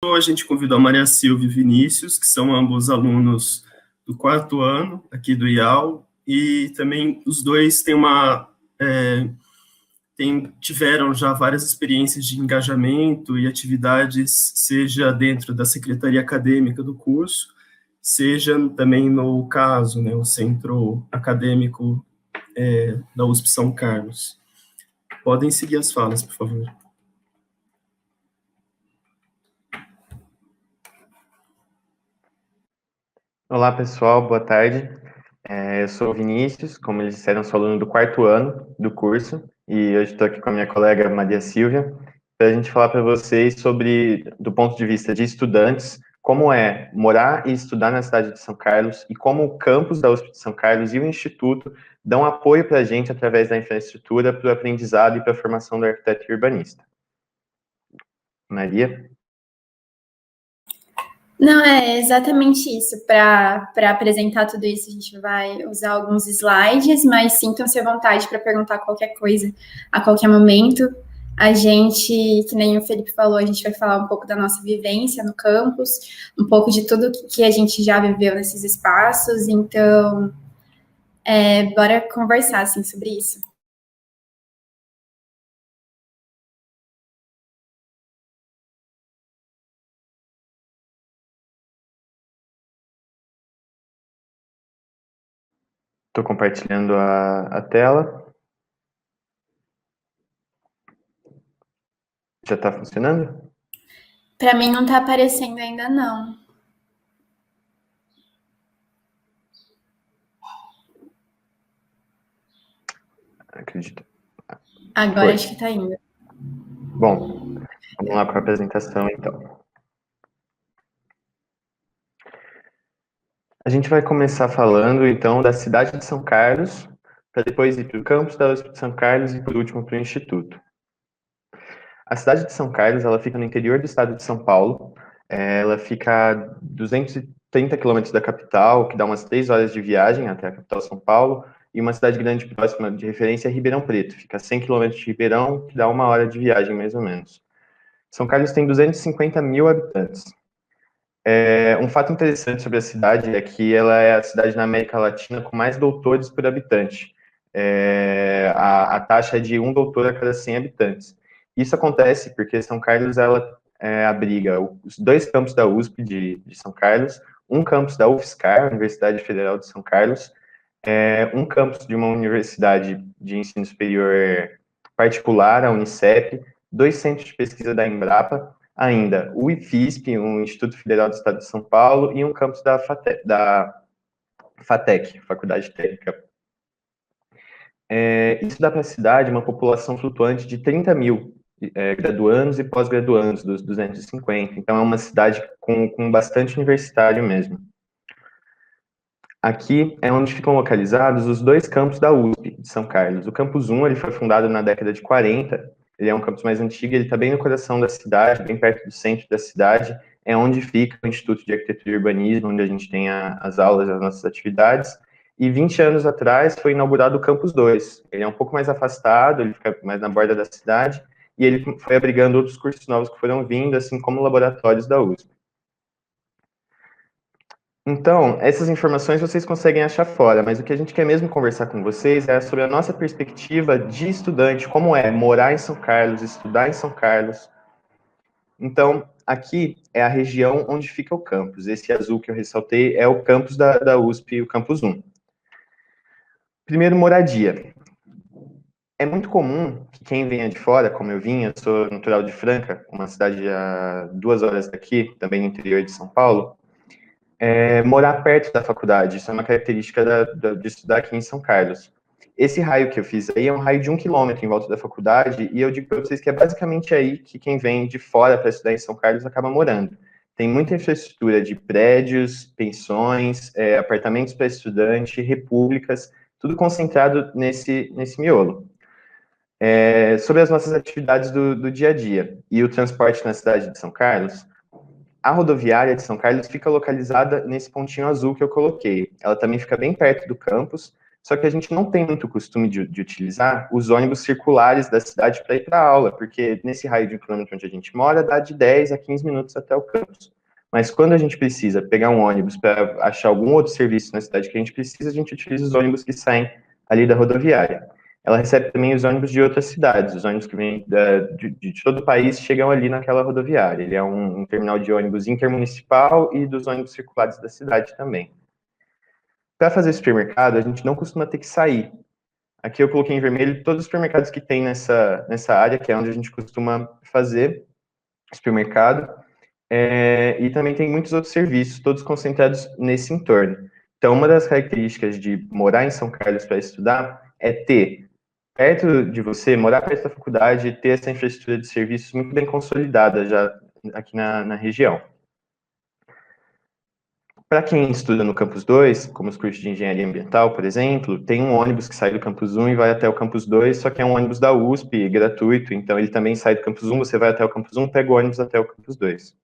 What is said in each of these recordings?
juntou, a gente convidou a Maria Silvia e Vinícius, que são ambos alunos do 4º ano aqui do IAL, e também os dois tiveram já várias experiências de engajamento e atividades, seja dentro da secretaria acadêmica do curso, seja também no caso, né, o centro acadêmico da USP São Carlos. Podem seguir as falas, por favor. Olá, pessoal, boa tarde. Eu sou o Vinícius, como eles disseram, sou aluno do 4º ano do curso, e hoje estou aqui com a minha colega Maria Silvia, para a gente falar para vocês sobre, do ponto de vista de estudantes, como é morar e estudar na cidade de São Carlos, e como o campus da USP de São Carlos e o Instituto dão apoio para a gente através da infraestrutura para o aprendizado e para a formação do arquiteto e urbanista. Maria? Não, é exatamente isso. Para apresentar tudo isso, a gente vai usar alguns slides, mas sintam-se à vontade para perguntar qualquer coisa a qualquer momento. A gente, que nem o Felipe falou, a gente vai falar um pouco da nossa vivência no campus, um pouco de tudo que a gente já viveu nesses espaços. Então, bora conversar assim, sobre isso. Estou compartilhando a tela. Já está funcionando? Para mim não está aparecendo ainda, não. Acredito. Agora acho que está indo. Bom, vamos lá para a apresentação, então. A gente vai começar falando, então, da cidade de São Carlos, para depois ir para o campus da USP de São Carlos e, por último, para o Instituto. A cidade de São Carlos, ela fica no interior do estado de São Paulo. Ela fica a 230 quilômetros da capital, que dá umas 3 horas de viagem até a capital São Paulo, e uma cidade grande próxima de referência é Ribeirão Preto. Fica a 100 quilômetros de Ribeirão, que dá 1 hora de viagem, mais ou menos. São Carlos tem 250 mil habitantes. Um fato interessante sobre a cidade é que ela é a cidade na América Latina com mais doutores por habitante. A taxa é de 1 doutor a cada 100 habitantes. Isso acontece porque São Carlos ela abriga os 2 campos da USP de São Carlos, um campus da UFSCar, Universidade Federal de São Carlos, um campus de uma universidade de ensino superior particular, a Unicep, 2 centros de pesquisa da Embrapa, ainda o IFISP, um Instituto Federal do Estado de São Paulo, e um campus da FATEC, Faculdade Técnica. Isso dá para a cidade uma população flutuante de 30 mil graduandos e pós-graduandos, dos 250. Então, é uma cidade com bastante universitário mesmo. Aqui é onde ficam localizados os 2 campos da USP de São Carlos. O campus 1 ele foi fundado na década de 40, ele é um campus mais antigo, ele está bem no coração da cidade, bem perto do centro da cidade, é onde fica o Instituto de Arquitetura e Urbanismo, onde a gente tem as aulas, as nossas atividades, e 20 anos atrás foi inaugurado o campus 2, ele é um pouco mais afastado, ele fica mais na borda da cidade, e ele foi abrigando outros cursos novos que foram vindo, assim como laboratórios da USP. Então, essas informações vocês conseguem achar fora, mas o que a gente quer mesmo conversar com vocês é sobre a nossa perspectiva de estudante, como é morar em São Carlos, estudar em São Carlos. Então, aqui é a região onde fica o campus. Esse azul que eu ressaltei é o campus da USP, o campus 1. Primeiro, moradia. É muito comum que quem venha de fora, como eu vim, eu sou natural de Franca, uma cidade a 2 horas daqui, também no interior de São Paulo, morar perto da faculdade. Isso é uma característica de estudar aqui em São Carlos. Esse raio que eu fiz aí é um raio de 1 quilômetro em volta da faculdade, e eu digo para vocês que é basicamente aí que quem vem de fora para estudar em São Carlos acaba morando. Tem muita infraestrutura de prédios, pensões, apartamentos para estudante, repúblicas, tudo concentrado nesse miolo. Sobre as nossas atividades do dia a dia e o transporte na cidade de São Carlos, a rodoviária de São Carlos fica localizada nesse pontinho azul que eu coloquei. Ela também fica bem perto do campus, Só que a gente não tem muito costume de utilizar os ônibus circulares da cidade para ir para a aula, porque nesse raio de 1 quilômetro onde a gente mora, dá de 10 a 15 minutos até o campus. Mas quando a gente precisa pegar um ônibus para achar algum outro serviço na cidade que a gente utiliza os ônibus que saem ali da rodoviária. Ela recebe também os ônibus de outras cidades, os ônibus que vêm de todo o país chegam ali naquela rodoviária. Ele é um terminal de ônibus intermunicipal e dos ônibus circulares da cidade também. Para fazer supermercado, a gente não costuma ter que sair. Aqui eu coloquei em vermelho todos os supermercados que tem nessa área, que é onde a gente costuma fazer supermercado. E também tem muitos outros serviços, todos concentrados nesse entorno. Então, uma das características de morar em São Carlos para estudar é ter perto de você, morar perto da faculdade, ter essa infraestrutura de serviços muito bem consolidada já aqui na região. Para quem estuda no Campus 2, como os cursos de Engenharia Ambiental, por exemplo, tem um ônibus que sai do Campus 1 e vai até o Campus 2, só que é um ônibus da USP, gratuito, então ele também sai do Campus 1, você vai até o Campus 1, pega o ônibus até o Campus 2.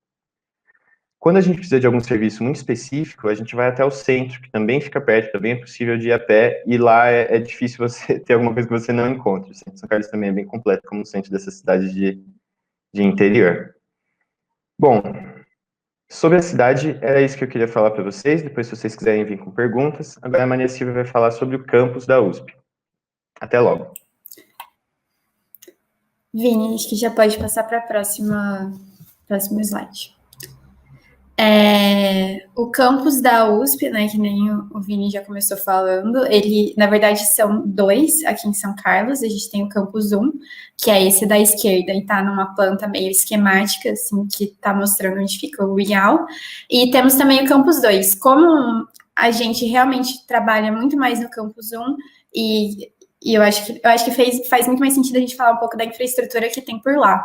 Quando a gente precisa de algum serviço muito específico, a gente vai até o centro, que também fica perto, também é possível de ir a pé, e lá é difícil você ter alguma coisa que você não encontre. O centro de São Carlos também é bem completo, como o centro dessa cidade de interior. Bom, sobre a cidade, era isso que eu queria falar para vocês, depois se vocês quiserem vir com perguntas. Agora a Maria Silvia vai falar sobre o campus da USP. Até logo. Vini, acho que já pode passar para próximo slide. O campus da USP, né, que nem o Vini já começou falando, ele, na verdade, são 2 aqui em São Carlos. A gente tem o campus 1, que é esse da esquerda, e tá numa planta meio esquemática, assim, que tá mostrando onde fica o IAL. E temos também o campus 2. Como a gente realmente trabalha muito mais no campus 1, e eu acho que faz muito mais sentido a gente falar um pouco da infraestrutura que tem por lá.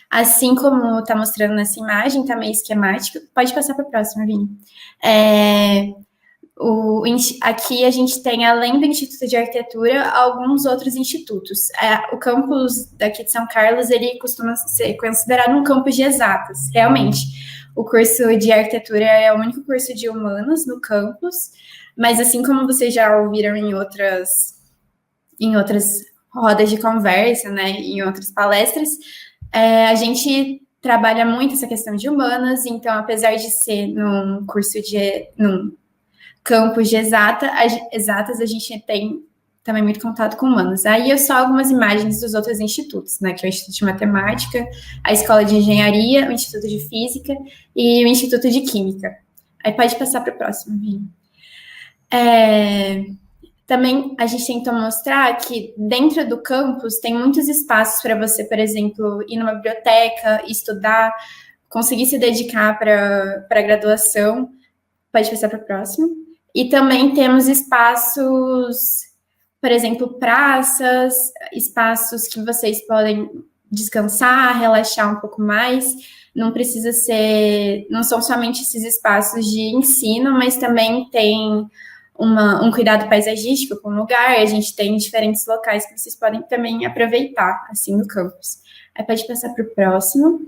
Assim como está mostrando nessa imagem, está meio esquemático. Pode passar para a próxima, Vini. Aqui a gente tem, além do Instituto de Arquitetura, alguns outros institutos. O campus daqui de São Carlos, ele costuma ser considerado um campus de exatas, realmente. O curso de Arquitetura é o único curso de humanas no campus, mas assim como vocês já ouviram em outras rodas de conversa, né, em outras palestras, a gente trabalha muito essa questão de humanas, então, apesar de ser num campus de exatas, a gente tem também muito contato com humanas. Aí eu só algumas imagens dos outros institutos, né, que é o Instituto de Matemática, a Escola de Engenharia, o Instituto de Física e o Instituto de Química. Aí pode passar para o próximo, Vini. Também a gente tentou mostrar que dentro do campus tem muitos espaços para você, por exemplo, ir numa biblioteca, estudar, conseguir se dedicar para a graduação. Pode passar para o próximo. E também temos espaços, por exemplo, praças, espaços que vocês podem descansar, relaxar um pouco mais. Não são somente esses espaços de ensino, mas também tem um cuidado paisagístico com o lugar. A gente tem diferentes locais que vocês podem também aproveitar, assim, no campus. Aí pode passar para o próximo.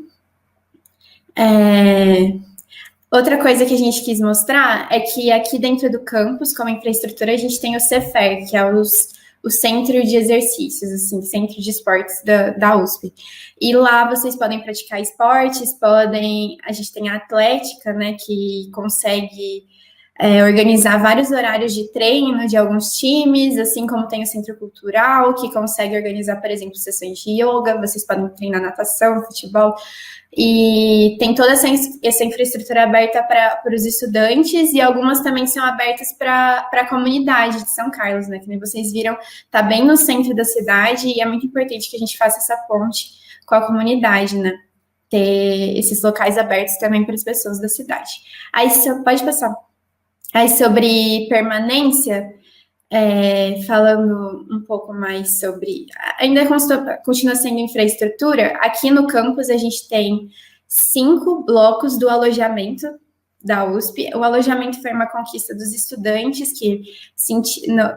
Outra coisa que a gente quis mostrar é que aqui dentro do campus, como infraestrutura, a gente tem o CEFER, que é o Centro de Exercícios, assim, Centro de Esportes da USP. E lá vocês podem praticar esportes, a gente tem a Atlética, né, que consegue organizar vários horários de treino de alguns times, assim como tem o Centro Cultural, que consegue organizar, por exemplo, sessões de yoga, vocês podem treinar natação, futebol, e tem toda essa infraestrutura aberta para os estudantes, e algumas também são abertas para a comunidade de São Carlos, né, que nem vocês viram, está bem no centro da cidade, e é muito importante que a gente faça essa ponte com a comunidade, né, ter esses locais abertos também para as pessoas da cidade. Aí, pode passar. Aí, sobre permanência, falando um pouco mais sobre... Ainda continua sendo infraestrutura. Aqui no campus, a gente tem 5 blocos do alojamento da USP. O alojamento foi uma conquista dos estudantes, que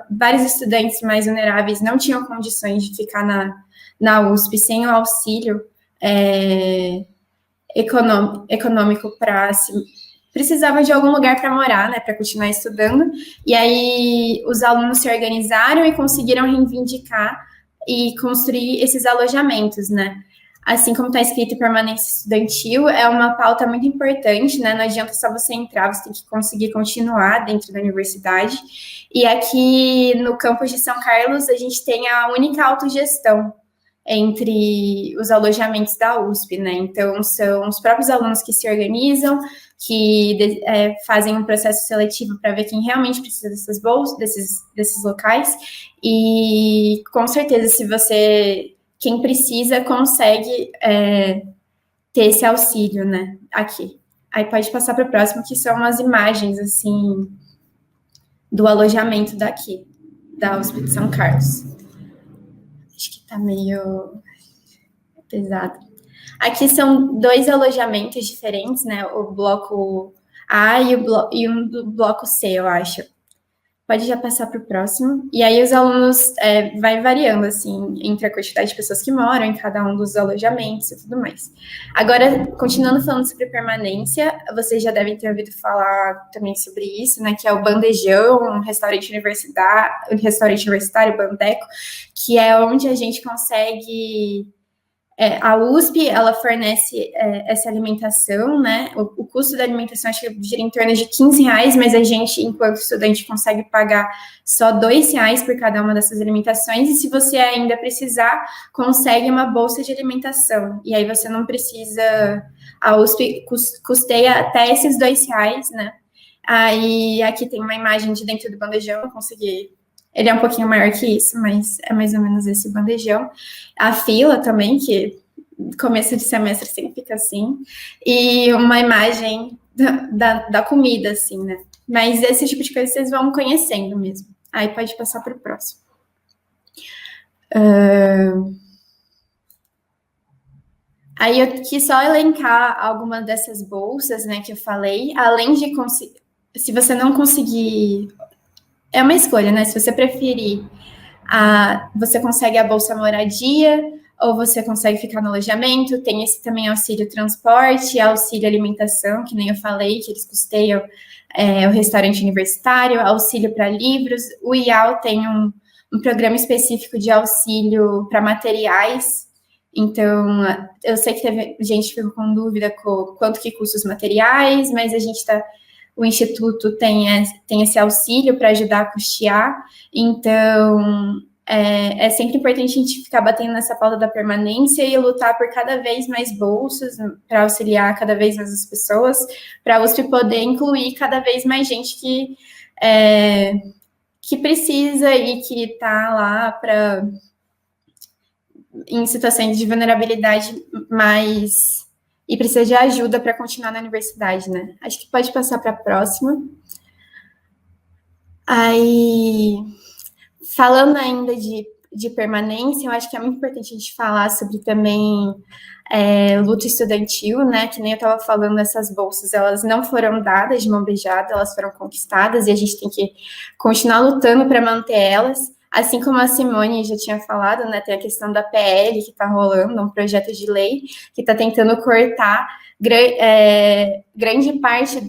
vários estudantes mais vulneráveis não tinham condições de ficar na USP sem o auxílio econômico para precisavam de algum lugar para morar, né, para continuar estudando, e aí os alunos se organizaram e conseguiram reivindicar e construir esses alojamentos, né. Assim como está escrito permanência estudantil, é uma pauta muito importante, né, não adianta só você entrar, você tem que conseguir continuar dentro da universidade, e aqui no campus de São Carlos, a gente tem a única autogestão entre os alojamentos da USP, né? Então, são os próprios alunos que se organizam, que fazem um processo seletivo para ver quem realmente precisa dessas bolsas, desses locais, e com certeza, quem precisa, consegue ter esse auxílio, né? Aqui. Aí pode passar para o próximo, que são umas imagens, assim, do alojamento daqui, da USP de São Carlos. Acho que tá meio pesado. Aqui são 2 alojamentos diferentes, né? O bloco A e um do bloco C, eu acho. Pode já passar para o próximo. E aí os alunos vai variando, assim, entre a quantidade de pessoas que moram em cada um dos alojamentos e tudo mais. Agora, continuando falando sobre permanência, vocês já devem ter ouvido falar também sobre isso, né? Que é o Bandejão, um restaurante universitário, Bandeco, que é onde a gente consegue... a USP, ela fornece essa alimentação, né? O custo da alimentação acho que gira em torno de R$15, mas a gente, enquanto estudante, consegue pagar só R$2 por cada uma dessas alimentações, e se você ainda precisar, consegue uma bolsa de alimentação. E aí você não precisa... A USP custeia até esses R$2, né? Aí aqui tem uma imagem de dentro do bandejão, eu consegui... Ele é um pouquinho maior que isso, mas é mais ou menos esse bandejão. A fila também, que começo de semestre sempre fica assim. E uma imagem da comida, assim, né? Mas esse tipo de coisa vocês vão conhecendo mesmo. Aí pode passar para o próximo. Aí eu quis só elencar algumas dessas bolsas, né, que eu falei. Além de se você não conseguir... É uma escolha, né? Se você preferir, você consegue a Bolsa Moradia, ou você consegue ficar no alojamento. Tem esse também auxílio transporte, auxílio alimentação, que nem eu falei, que eles custeiam o restaurante universitário, auxílio para livros. O IAL tem um programa específico de auxílio para materiais. Então, eu sei que teve gente que ficou com dúvida com quanto que custa os materiais, mas a gente está... O Instituto tem esse auxílio para ajudar a custear, então é sempre importante a gente ficar batendo nessa pauta da permanência e lutar por cada vez mais bolsas para auxiliar cada vez mais as pessoas, para a USP poder incluir cada vez mais gente que precisa e que está lá em situações de vulnerabilidade mais... E precisa de ajuda para continuar na universidade, né? Acho que pode passar para a próxima. Aí, falando ainda de permanência, eu acho que é muito importante a gente falar sobre também luta estudantil, né? Que nem eu estava falando, essas bolsas, elas não foram dadas de mão beijada, elas foram conquistadas e a gente tem que continuar lutando para manter elas. Assim como a Simone já tinha falado, né, tem a questão da PL que está rolando, um projeto de lei que está tentando cortar grande parte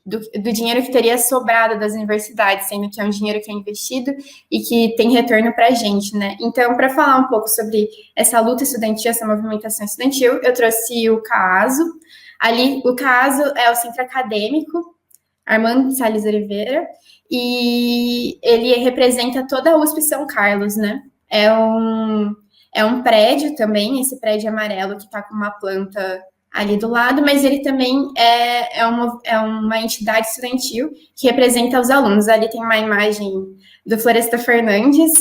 do dinheiro que teria sobrado das universidades, sendo que é um dinheiro que é investido e que tem retorno para a gente, né? Então, para falar um pouco sobre essa luta estudantil, essa movimentação estudantil, eu trouxe o CAASO. Ali, o CAASO é o Centro Acadêmico Armando Salles Oliveira, e ele representa toda a USP São Carlos, né? É um prédio também, esse prédio amarelo que está com uma planta ali do lado, mas ele também é uma entidade estudantil que representa os alunos. Ali tem uma imagem do Floresta Fernandes,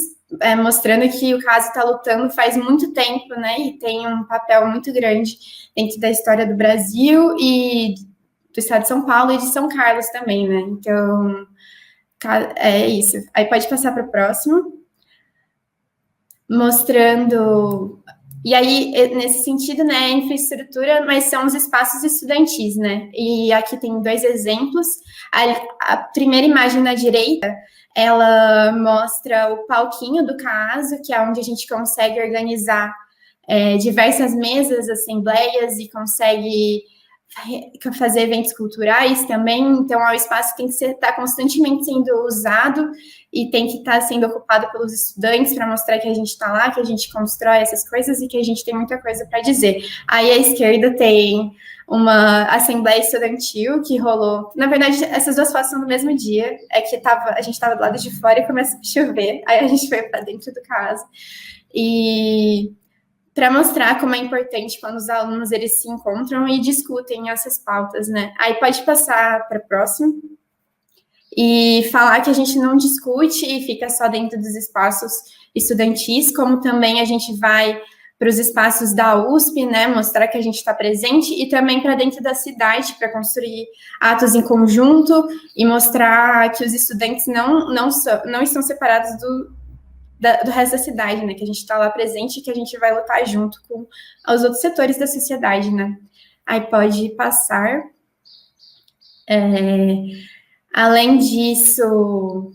mostrando que o CAASO está lutando faz muito tempo, né? E tem um papel muito grande dentro da história do Brasil e do estado de São Paulo e de São Carlos também, né? Então, é isso. Aí pode passar para o próximo. Mostrando... E aí, nesse sentido, né, infraestrutura, mas são os espaços estudantis, né? E aqui tem 2 exemplos. A primeira imagem na direita, ela mostra o palquinho do CAASO, que é onde a gente consegue organizar diversas mesas, assembleias, e consegue fazer eventos culturais também, então o espaço tem que estar constantemente sendo usado e tem que estar sendo ocupado pelos estudantes para mostrar que a gente está lá, que a gente constrói essas coisas e que a gente tem muita coisa para dizer. Aí a esquerda tem uma assembleia estudantil que rolou. Na verdade, essas duas fotos são no mesmo dia, é que a gente estava do lado de fora e começou a chover, aí a gente foi para dentro do caso. E para mostrar como é importante quando os alunos eles se encontram e discutem essas pautas, né? Aí pode passar para o próximo e falar que a gente não discute e fica só dentro dos espaços estudantis, como também a gente vai para os espaços da USP, né? Mostrar que a gente está presente e também para dentro da cidade para construir atos em conjunto e mostrar que os estudantes não estão separados do resto da cidade, né, que a gente está lá presente e que a gente vai lutar junto com os outros setores da sociedade, né. Aí pode passar. Além disso,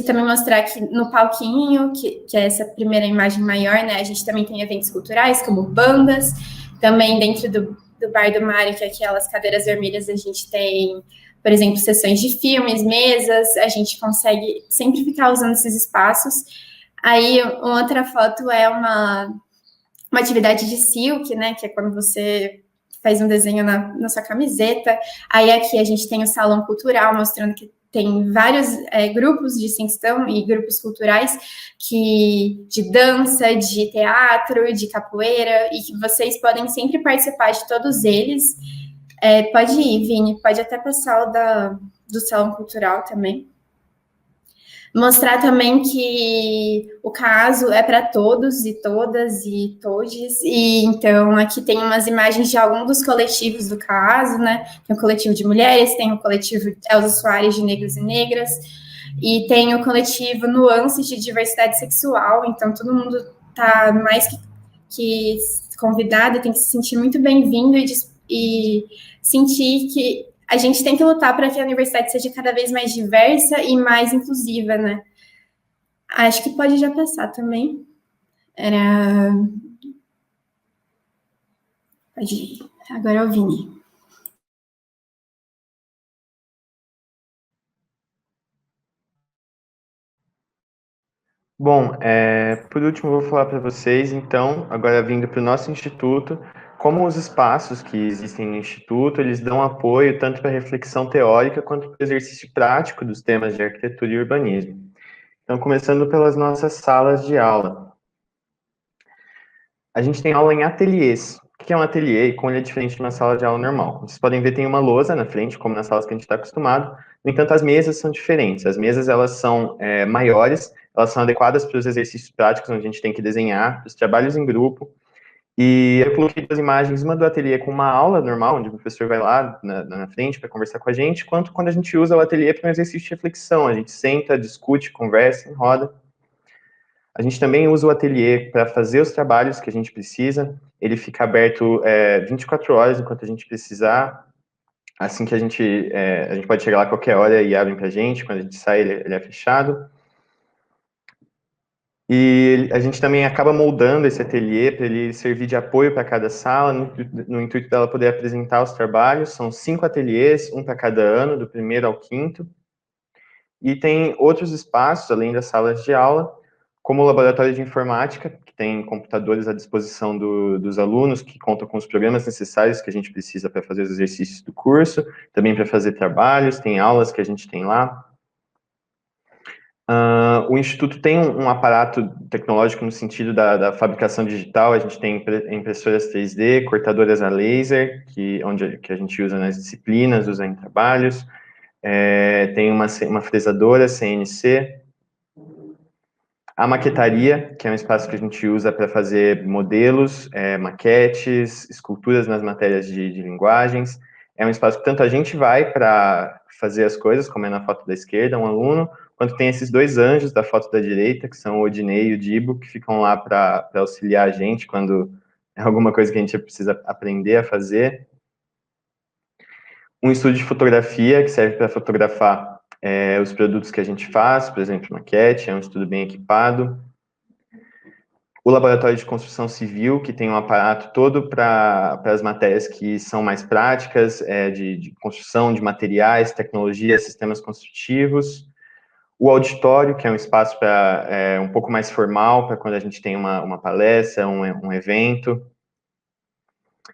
também mostrar que no palquinho, que é essa primeira imagem maior, né, a gente também tem eventos culturais, como bandas, também dentro do Bar do Mário, que é aquelas cadeiras vermelhas, a gente tem, por exemplo, sessões de filmes, mesas, a gente consegue sempre ficar usando esses espaços. Aí, uma outra foto é uma atividade de silk, né, que é quando você faz um desenho na sua camiseta. Aí aqui a gente tem o salão cultural, mostrando que tem vários grupos de extensão e grupos culturais de dança, de teatro, de capoeira, e que vocês podem sempre participar de todos eles. Pode ir, Vini, pode até passar o do salão cultural também. Mostrar também que o caso é para todos e todas e todes, e então aqui tem umas imagens de algum dos coletivos do caso, né? Tem o coletivo de mulheres, tem o coletivo Elza Soares de Negros e Negras, e tem o coletivo Nuances de Diversidade Sexual, então todo mundo está mais que convidado, tem que se sentir muito bem-vindo e sentir que a gente tem que lutar para que a universidade seja cada vez mais diversa e mais inclusiva, né? Acho que pode já passar também. Pode ir. Agora é o Vini. Bom, por último, eu vou falar para vocês, então, agora vindo para o nosso instituto, como os espaços que existem no instituto, eles dão apoio tanto para a reflexão teórica quanto para o exercício prático dos temas de arquitetura e urbanismo. Então, começando pelas nossas salas de aula. A gente tem aula em ateliês. O que é um ateliê e como ele é diferente de uma sala de aula normal? Vocês podem ver, tem uma lousa na frente, como nas salas que a gente está acostumado. No entanto, as mesas são diferentes. As mesas, elas são maiores, elas são adequadas para os exercícios práticos, onde a gente tem que desenhar, os trabalhos em grupo. E eu coloquei duas imagens, uma do ateliê com uma aula normal, onde o professor vai lá na frente para conversar com a gente, quanto quando a gente usa o ateliê para um exercício de reflexão. A gente senta, discute, conversa, roda. A gente também usa o ateliê para fazer os trabalhos que a gente precisa. Ele fica aberto 24 horas enquanto a gente precisar. Assim que a gente pode chegar lá a qualquer hora e abrem para a gente. Quando a gente sai, ele é fechado. E a gente também acaba moldando esse ateliê para ele servir de apoio para cada sala, no intuito dela poder apresentar os trabalhos. São 5 ateliês, um para cada ano, do primeiro ao quinto. E tem outros espaços, além das salas de aula, como o laboratório de informática, que tem computadores à disposição dos alunos, que contam com os programas necessários que a gente precisa para fazer os exercícios do curso, também para fazer trabalhos, tem aulas que a gente tem lá. O Instituto tem um aparato tecnológico no sentido da fabricação digital, a gente tem impressoras 3D, cortadoras a laser, que a gente usa nas disciplinas, usa em trabalhos, tem uma fresadora CNC, a maquetaria, que é um espaço que a gente usa para fazer modelos, maquetes, esculturas nas matérias de linguagens. É um espaço que tanto a gente vai para fazer as coisas, como é na foto da esquerda, um aluno, quanto tem esses 2 anjos da foto da direita, que são o Odinei e o Dibo, que ficam lá para auxiliar a gente quando é alguma coisa que a gente precisa aprender a fazer. Um estúdio de fotografia, que serve para fotografar os produtos que a gente faz, por exemplo, maquete, é um estudo bem equipado. o laboratório de construção civil, que tem um aparato todo para as matérias que são mais práticas, de construção de materiais, tecnologia, sistemas construtivos. O auditório, que é um espaço um pouco mais formal, para quando a gente tem uma palestra, um evento.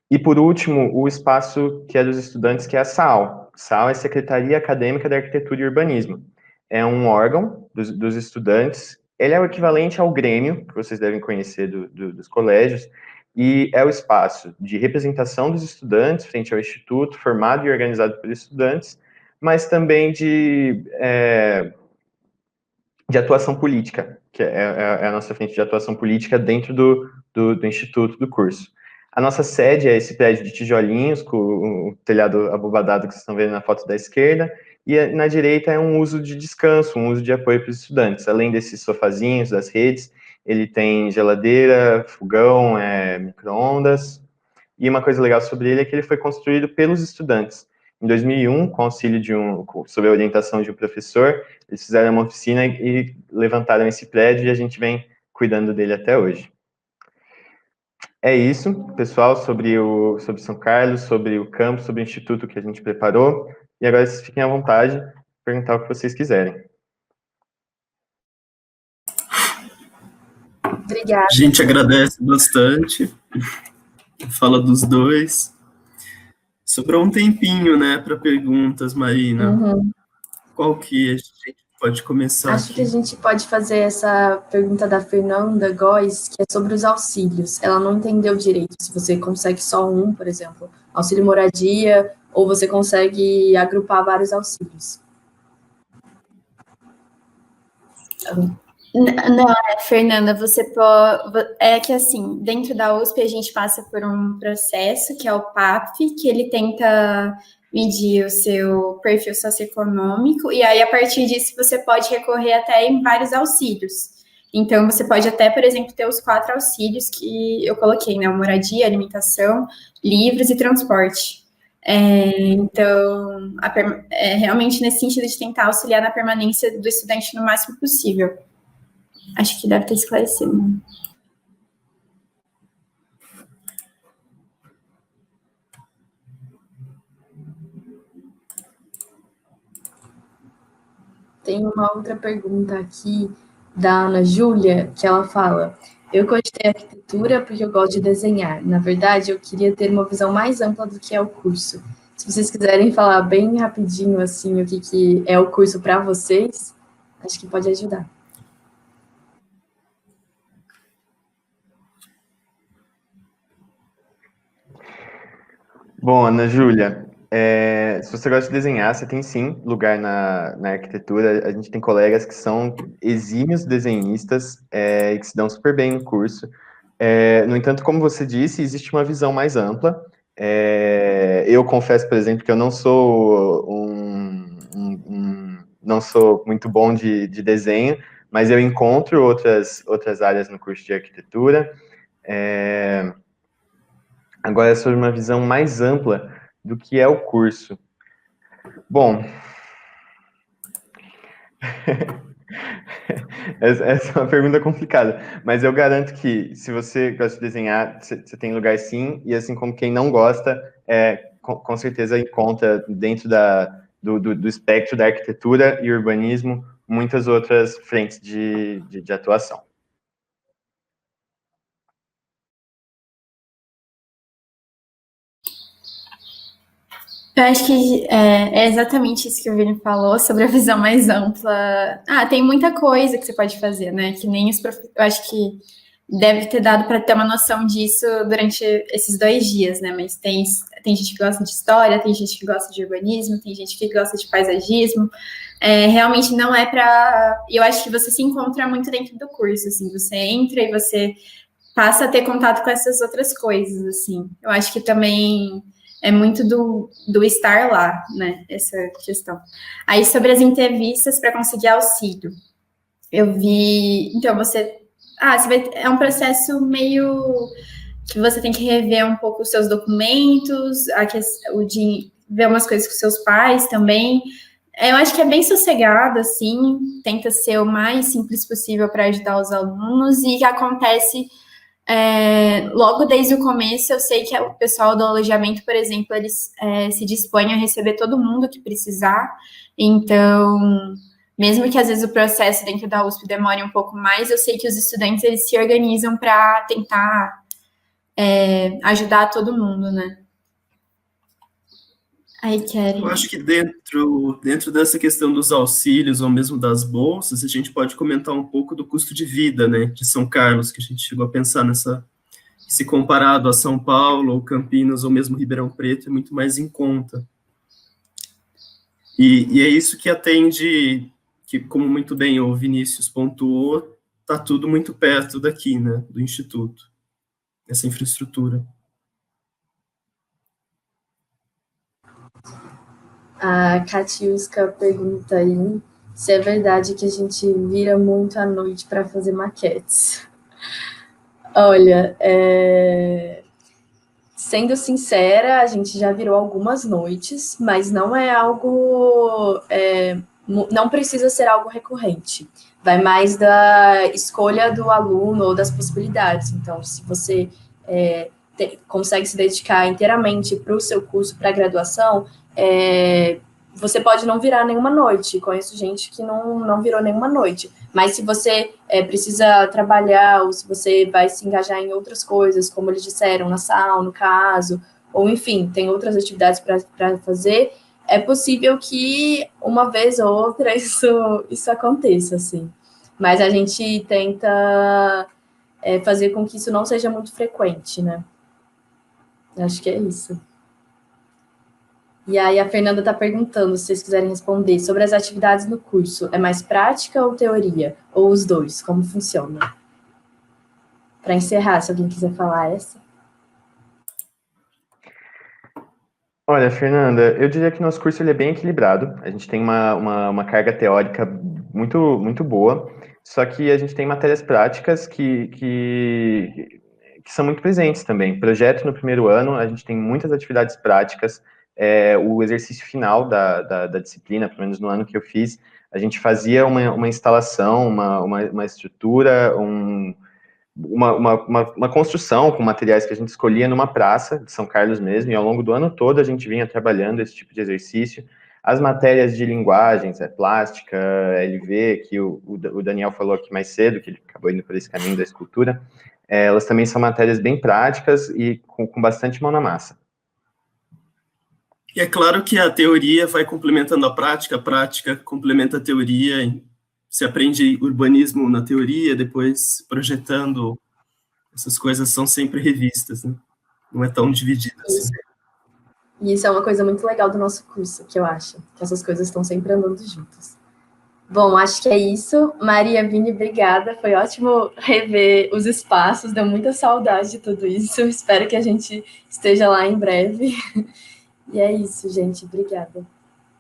E, por último, o espaço que é dos estudantes, que é a SAL. SAL é Secretaria Acadêmica de Arquitetura e Urbanismo. É um órgão dos estudantes. Ele é o equivalente ao Grêmio, que vocês devem conhecer dos colégios, e é o espaço de representação dos estudantes frente ao Instituto, formado e organizado por estudantes, mas também de atuação política, que é a nossa frente de atuação política dentro do Instituto, do curso. A nossa sede é esse prédio de tijolinhos, com o telhado abobadado que vocês estão vendo na foto da esquerda, e na direita é um uso de descanso, um uso de apoio para os estudantes. Além desses sofazinhos, das redes, ele tem geladeira, fogão, micro-ondas, e uma coisa legal sobre ele é que ele foi construído pelos estudantes. Em 2001, com auxílio sob a orientação de um professor, eles fizeram uma oficina e levantaram esse prédio, e a gente vem cuidando dele até hoje. É isso, pessoal, sobre São Carlos, sobre o campus, sobre o instituto que a gente preparou. E agora vocês fiquem à vontade de perguntar o que vocês quiserem. Obrigada. A gente agradece bastante. Fala dos dois. Sobrou um tempinho, né, para perguntas, Marina. Uhum. Qual que a gente pode começar? Acho que a gente pode fazer essa pergunta da Fernanda Góes, que é sobre os auxílios. Ela não entendeu direito se você consegue só um, por exemplo, auxílio moradia, ou você consegue agrupar vários auxílios. Não, Fernanda, você pode... É que, assim, dentro da USP a gente passa por um processo, que é o PAPF, que ele tenta medir o seu perfil socioeconômico, e aí, a partir disso, você pode recorrer até em vários auxílios. Então, você pode até, por exemplo, ter os 4 auxílios que eu coloquei, né? Moradia, alimentação, livros e transporte. Então, realmente nesse sentido de tentar auxiliar na permanência do estudante no máximo possível. Acho que deve ter esclarecido. Tem uma outra pergunta aqui da Ana Júlia, que ela fala: eu cogitei arquitetura porque eu gosto de desenhar. Na verdade, eu queria ter uma visão mais ampla do que é o curso. Se vocês quiserem falar bem rapidinho, assim, o que é o curso para vocês, acho que pode ajudar. Bom, Ana Júlia, se você gosta de desenhar, você tem sim lugar na arquitetura. A gente tem colegas que são exímios desenhistas e que se dão super bem no curso. No entanto, como você disse, existe uma visão mais ampla. Eu confesso, por exemplo, que eu não sou não sou muito bom de desenho, mas eu encontro outras áreas no curso de arquitetura. Agora, sobre uma visão mais ampla do que é o curso. Bom, essa é uma pergunta complicada, mas eu garanto que, se você gosta de desenhar, você tem lugar sim, e assim como quem não gosta, com certeza encontra dentro do espectro da arquitetura e urbanismo muitas outras frentes de atuação. Eu acho que é exatamente isso que o Vini falou, sobre a visão mais ampla. Tem muita coisa que você pode fazer, né? Que nem eu acho que deve ter dado para ter uma noção disso durante esses 2 dias, né? Mas tem gente que gosta de história, tem gente que gosta de urbanismo, tem gente que gosta de paisagismo. Realmente não é para... Eu acho que você se encontra muito dentro do curso, assim. Você entra e você passa a ter contato com essas outras coisas, assim. Eu acho que também... é muito do estar lá, né, essa questão. Aí, sobre as entrevistas para conseguir auxílio, eu vi... Então, é um processo meio que você tem que rever um pouco os seus documentos, ver umas coisas com seus pais também, Eu acho que é bem sossegado, assim, tenta ser o mais simples possível para ajudar os alunos, e que acontece logo desde o começo. Eu sei que o pessoal do alojamento, por exemplo, eles se dispõem a receber todo mundo que precisar, então, mesmo que às vezes o processo dentro da USP demore um pouco mais, eu sei que os estudantes eles se organizam para tentar ajudar todo mundo, né? Aí, Eu acho que dentro dessa questão dos auxílios ou mesmo das bolsas, a gente pode comentar um pouco do custo de vida, né, de São Carlos, que a gente chegou a pensar se comparado a São Paulo, ou Campinas, ou mesmo Ribeirão Preto, é muito mais em conta. E é isso que atende, que como muito bem o Vinícius pontuou, está tudo muito perto daqui, né, do Instituto, essa infraestrutura. A Katiuska pergunta aí se é verdade que a gente vira muito à noite para fazer maquetes. Olha, sendo sincera, a gente já virou algumas noites, mas não é algo... não precisa ser algo recorrente. Vai mais da escolha do aluno ou das possibilidades. Então, se você consegue se dedicar inteiramente para o seu curso, para a graduação, você pode não virar nenhuma noite. Conheço gente que não virou nenhuma noite. Mas se você precisa trabalhar, ou se você vai se engajar em outras coisas, como eles disseram, na sala, no caso, ou enfim, tem outras atividades para fazer, é possível que uma vez ou outra isso aconteça, assim. Mas a gente tenta fazer com que isso não seja muito frequente, né? Acho que é isso. E aí a Fernanda está perguntando, se vocês quiserem responder, sobre as atividades no curso. É mais prática ou teoria? Ou os dois? Como funciona? Para encerrar, se alguém quiser falar essa. Olha, Fernanda, eu diria que nosso curso ele é bem equilibrado. A gente tem uma carga teórica muito, muito boa, só que a gente tem matérias práticas que são muito presentes também. Projeto no primeiro ano, a gente tem muitas atividades práticas. O exercício final da disciplina, pelo menos no ano que eu fiz, a gente fazia uma instalação, uma estrutura, uma construção com materiais que a gente escolhia numa praça de São Carlos mesmo, e ao longo do ano todo a gente vinha trabalhando esse tipo de exercício. As matérias de linguagens, plástica, LV, que o Daniel falou aqui mais cedo, que ele acabou indo por esse caminho da escultura, elas também são matérias bem práticas e com bastante mão na massa. E é claro que a teoria vai complementando a prática complementa a teoria. Se aprende urbanismo na teoria, depois projetando, essas coisas são sempre revistas, né? Não é tão dividida assim. E isso é uma coisa muito legal do nosso curso, que eu acho, que essas coisas estão sempre andando juntas. Bom, acho que é isso. Maria, Vini, obrigada. Foi ótimo rever os espaços, deu muita saudade de tudo isso. Espero que a gente esteja lá em breve. E é isso, gente. Obrigada.